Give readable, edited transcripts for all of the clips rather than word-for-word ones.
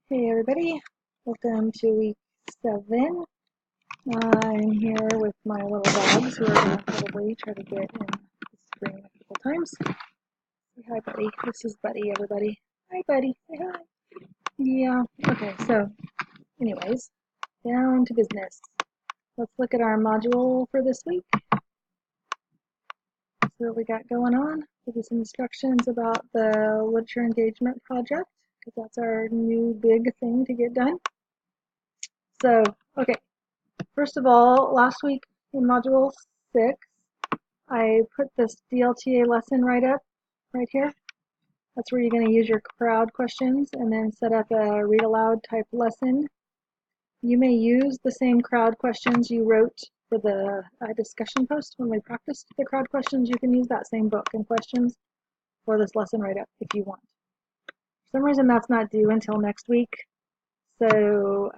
Hey everybody, welcome to week 7. I'm here with my little dogs who are going to probably try to get in the screen a couple times. Say hi buddy, this is Buddy everybody. Hi buddy, say hi. Yeah, okay, so anyways, down to business. Let's look at our module for this week. See what we got going on. Give you some instructions about the literature engagement project, because that's our new big thing to get done. So, okay. First of all, last week in Module 6, I put this DLTA lesson right up, right here. That's where you're going to use your crowd questions and then set up a read aloud type lesson. You may use the same crowd questions you wrote for the discussion post when we practiced the crowd questions. You can use that same book and questions for this lesson right up if you want. For some reason that's not due until next week, so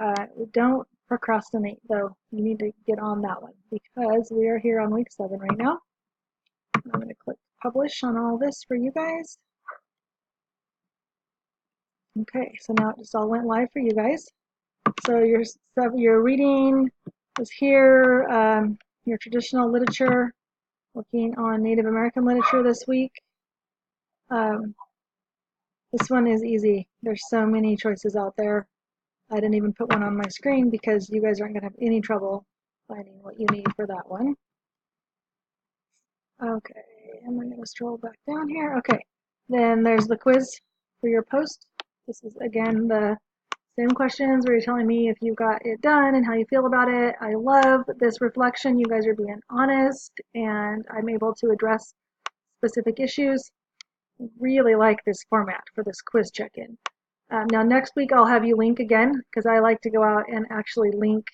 don't procrastinate though. You need to get on that one because we are here on week 7 right now. I'm going to click publish on all this for you guys. Okay, so now it just all went live for you guys. So your reading is here, your traditional literature, working on Native American literature this week. This one is easy. There's so many choices out there. I didn't even put one on my screen because you guys aren't going to have any trouble finding what you need for that one. Okay, and I'm going to scroll back down here. Okay, then there's the quiz for your post. This is, again, the same questions where you're telling me if you got it done and how you feel about it. I love this reflection. You guys are being honest, and I'm able to address specific issues. Really like this format for this quiz check-in. Now next week I'll have you link again because I like to go out and actually link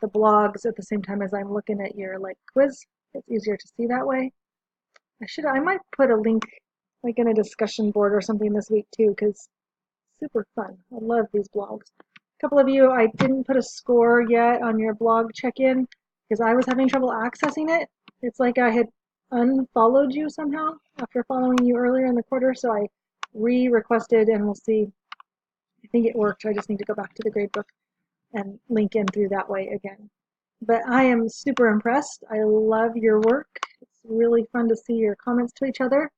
the blogs at the same time as I'm looking at your quiz. It's easier to see that way. I might put a link in a discussion board or something this week too because super fun. I love these blogs. A couple of you, I didn't put a score yet on your blog check-in because I was having trouble accessing it. It's like I had unfollowed you somehow after following you earlier in the quarter, so I re-requested and we'll see. I think it worked. I just need to go back to the gradebook and link in through that way again. But I am super impressed. I love your work. It's really fun to see your comments to each other.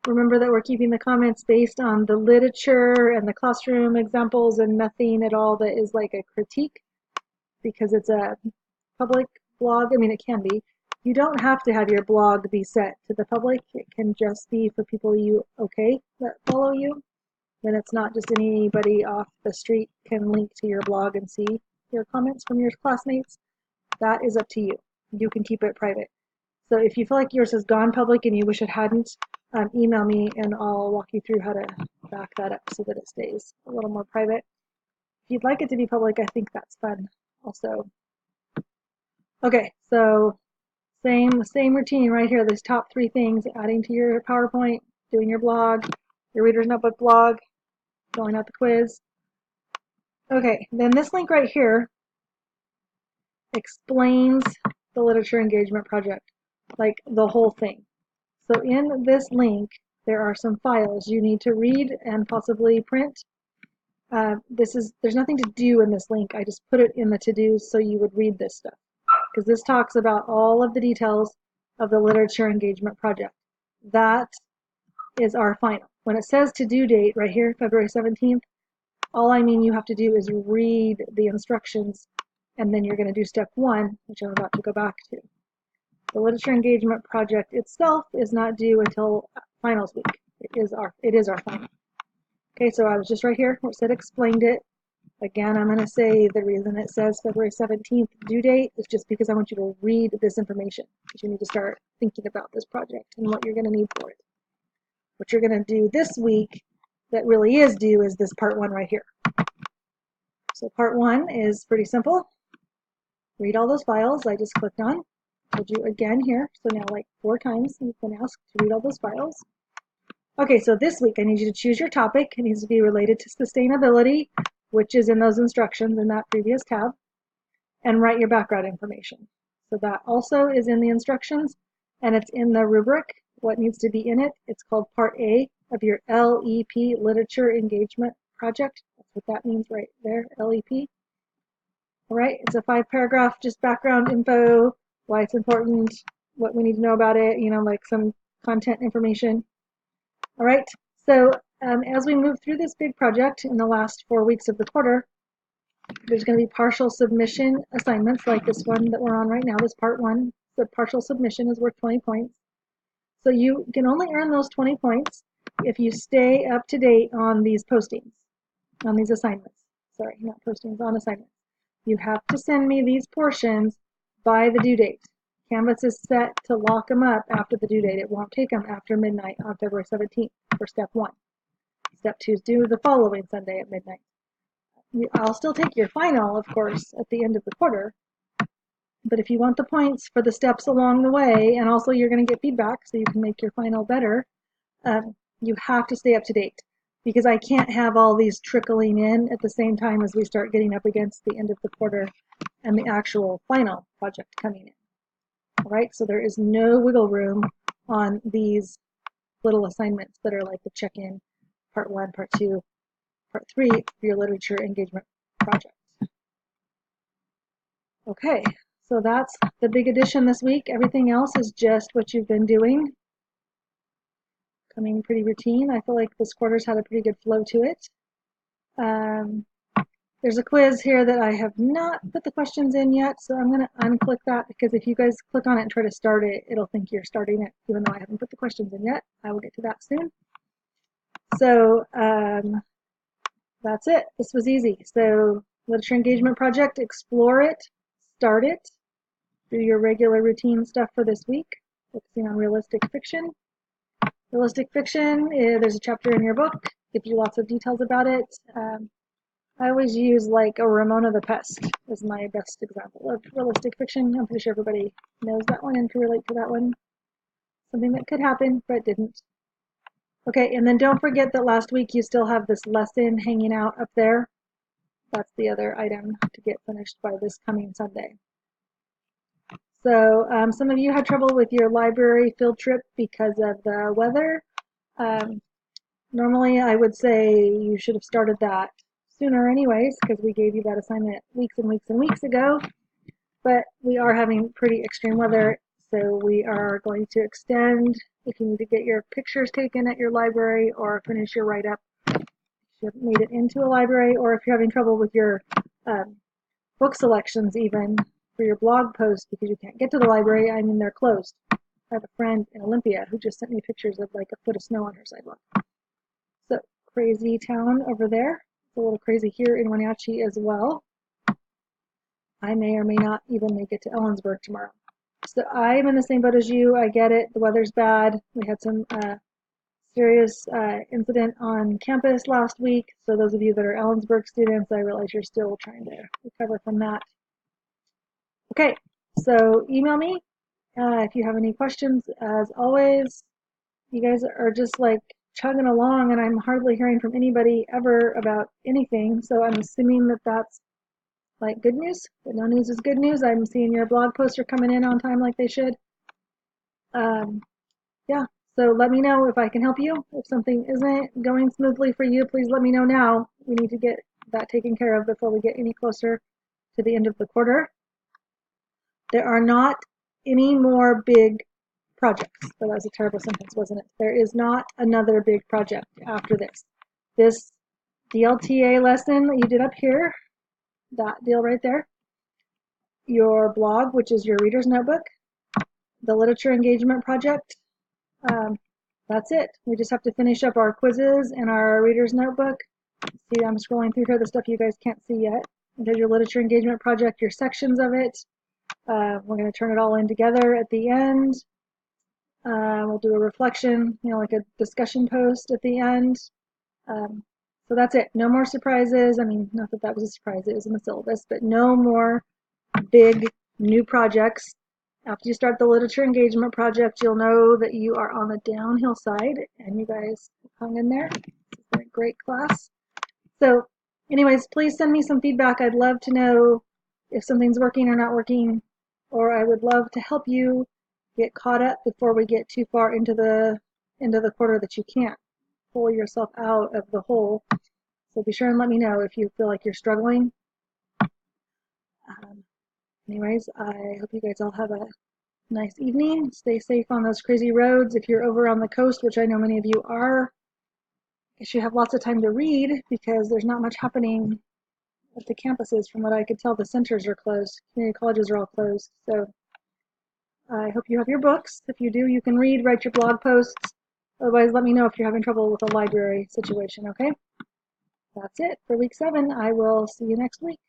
Remember that we're keeping the comments based on the literature and the classroom examples and nothing at all that is like a critique because it's a public blog. I mean, it can be. You don't have to have your blog be set to the public. It can just be for people that follow you. Then it's not just anybody off the street can link to your blog and see your comments from your classmates. That is up to you. You can keep it private. So if you feel like yours has gone public and you wish it hadn't, email me and I'll walk you through how to back that up so that it stays a little more private. If you'd like it to be public, I think that's fun also. Okay, so same routine right here. There's top 3 things: adding to your PowerPoint, doing your blog, your Reader's Notebook blog, filling out the quiz. Okay, then this link right here explains the literature engagement project, like the whole thing. So in this link, there are some files you need to read and possibly print. There's nothing to do in this link. I just put it in the to-dos so you would read this stuff, because this talks about all of the details of the literature engagement project. That is our final. When it says to do date right here, February 17th, all I mean you have to do is read the instructions, and then you're going to do step 1, which I'm about to go back to. The literature engagement project itself is not due until finals week. It is our final. Okay, so I was just right here where it said explained it. Again, I'm going to say the reason it says February 17th due date is just because I want you to read this information, because you need to start thinking about this project and what you're going to need for it. What you're going to do this week that really is due is this part 1 right here. So part 1 is pretty simple. Read all those files I just clicked on. Told you again here, so now 4 times you've been asked to read all those files. Okay, so this week I need you to choose your topic. It needs to be related to sustainability, which is in those instructions in that previous tab, and write your background information. So that also is in the instructions, and it's in the rubric, what needs to be in it. It's called Part A of your LEP, Literature Engagement Project. That's what that means right there, LEP. All right, it's a 5-paragraph, just background info, why it's important, what we need to know about it, like some content information. All right, so as we move through this big project in the last 4 weeks of the quarter, there's going to be partial submission assignments like this one that we're on right now, this part 1. The partial submission is worth 20 points. So you can only earn those 20 points if you stay up to date on these postings, on these assignments. Sorry, not postings, on assignments. You have to send me these portions by the due date. Canvas is set to lock them up after the due date. It won't take them after midnight on February 17th for step 1. Step 2 is due the following Sunday at midnight. I'll still take your final, of course, at the end of the quarter. But if you want the points for the steps along the way, and also you're going to get feedback so you can make your final better, you have to stay up to date, because I can't have all these trickling in at the same time as we start getting up against the end of the quarter and the actual final project coming in. All right, so there is no wiggle room on these little assignments that are like the check-in, part 1, part 2, part 3 for your literature engagement project. Okay, so that's the big addition this week. Everything else is just what you've been doing. Coming pretty routine. I feel like this quarter's had a pretty good flow to it. There's a quiz here that I have not put the questions in yet, so I'm going to unclick that, because if you guys click on it and try to start it, it'll think you're starting it, even though I haven't put the questions in yet. I will get to that soon. So that's it. This was easy. So literature engagement project, explore it, start it, do your regular routine stuff for this week, focusing on realistic fiction. Realistic fiction, there's a chapter in your book, gives you lots of details about it. I always use like a Ramona the Pest as my best example of realistic fiction. I'm pretty sure everybody knows that one and can relate to that one. Something that could happen, but didn't. Okay, and then don't forget that last week you still have this lesson hanging out up there. That's the other item to get finished by this coming Sunday. So some of you had trouble with your library field trip because of the weather. Normally I would say you should have started that sooner anyways, because we gave you that assignment weeks and weeks and weeks ago, but we are having pretty extreme weather, so we are going to extend. If you need to get your pictures taken at your library or finish your write-up, if you haven't made it into a library, or if you're having trouble with your book selections even for your blog post because you can't get to the library, I mean, they're closed. I have a friend in Olympia who just sent me pictures of like a foot of snow on her sidewalk. So crazy town over there. It's a little crazy here in Wenatchee as well. I may or may not even make it to Ellensburg tomorrow. So I'm in the same boat as you. I get it. The weather's bad. We had some serious incident on campus last week. So those of you that are Ellensburg students, I realize you're still trying to recover from that. Okay, so email me if you have any questions. As always, you guys are just like chugging along, and I'm hardly hearing from anybody ever about anything. So I'm assuming that that's like good news, but no news is good news. I'm seeing your blog posts are coming in on time like they should. Yeah, so let me know if I can help you. If something isn't going smoothly for you, please let me know now. We need to get that taken care of before we get any closer to the end of the quarter. There are not any more big projects. That was a terrible sentence, wasn't it? There is not another big project after this. This DLTA lesson that you did up here, that deal right there, your blog, which is your reader's notebook, the literature engagement project, that's it. We just have to finish up our quizzes and our reader's notebook. See, I'm scrolling through here, the stuff you guys can't see yet. There's your literature engagement project, your sections of it. We're going to turn it all in together at the end. We'll do a reflection, like a discussion post at the end. So that's it. No more surprises. I mean, not that that was a surprise, it was in the syllabus, but no more big new projects. After you start the literature engagement project, you'll know that you are on the downhill side, and you guys hung in there. It's been a great class. So anyways, please send me some feedback. I'd love to know if something's working or not working, or I would love to help you get caught up before we get too far into the quarter that you can't pull yourself out of the hole. So be sure and let me know if you feel like you're struggling. Um, Anyways, I hope you guys all have a nice evening. Stay safe on those crazy roads. If you're over on the coast, which I know many of you are, I guess you have lots of time to read because there's not much happening at the campuses. From what I could tell, the centers are closed. Community colleges are all closed. So I hope you have your books. If you do, you can read, write your blog posts. Otherwise, let me know if you're having trouble with a library situation, okay? That's it for week 7. I will see you next week.